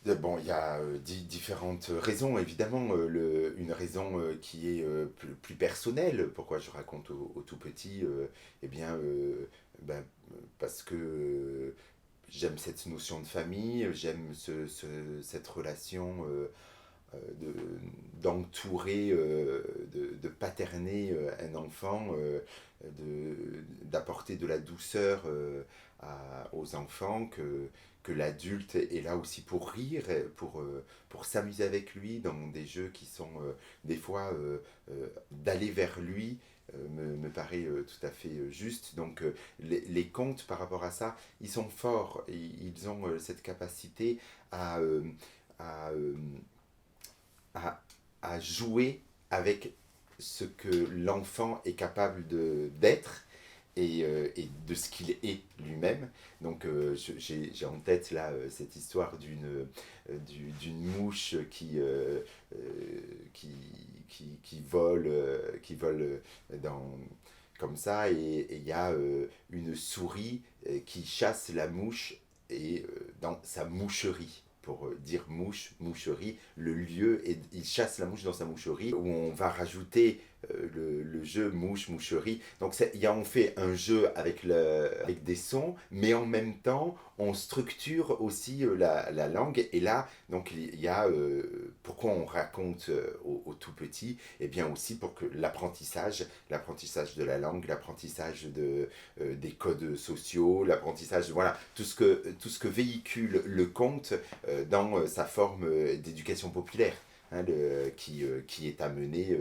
Bon, il y a différentes raisons, évidemment. Une raison qui est plus personnelle, pourquoi je raconte au tout petit, eh bien, ben, parce que j'aime cette notion de famille, j'aime cette relation d'entourer, de paterner un enfant, d'apporter de la douceur aux enfants, que l'adulte est là aussi pour rire, pour s'amuser avec lui dans des jeux qui sont des fois d'aller vers lui. Me paraît tout à fait juste. Donc les contes par rapport à ça, ils sont forts, et ils ont cette capacité à, à, euh, à, à jouer avec ce que l'enfant est capable d'être et de ce qu'il est lui-même. Donc j'ai en tête là cette histoire d'une mouche euh, qui, qui vole dans, comme ça, et il y a une souris qui chasse la mouche dans sa moucherie, pour dire mouche, moucherie, le lieu, et il chasse la mouche dans sa moucherie, où on va rajouter le jeu mouche, moucherie. Donc on fait un jeu avec des sons, mais en même temps, on structure aussi la langue. Et là, donc il y a pourquoi on raconte au tout petit, et bien aussi pour que l'apprentissage de la langue, l'apprentissage des codes sociaux, l'apprentissage, voilà, tout ce que véhicule le conte dans sa forme d'éducation populaire. Hein, qui est amené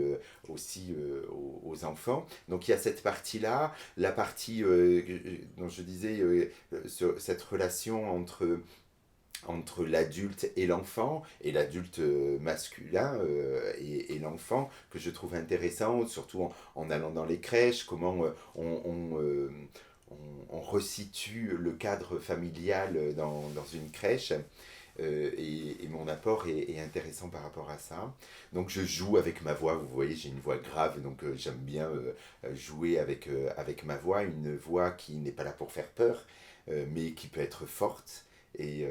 aussi aux enfants. Donc il y a cette partie-là, la partie dont je disais, cette relation entre l'adulte et l'adulte masculin et l'enfant, que je trouve intéressant, surtout en allant dans les crèches, comment on resitue le cadre familial dans une crèche. Et mon apport est intéressant par rapport à ça. Donc je joue avec ma voix, vous voyez, j'ai une voix grave, donc j'aime bien jouer avec ma voix, une voix qui n'est pas là pour faire peur, mais qui peut être forte et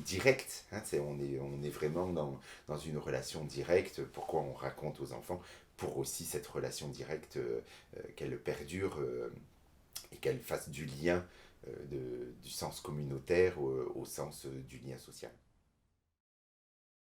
directe. Hein, on est vraiment dans une relation directe. Pourquoi on raconte aux enfants? Pour aussi cette relation directe, qu'elle perdure et qu'elle fasse du lien, du sens communautaire au sens du lien social.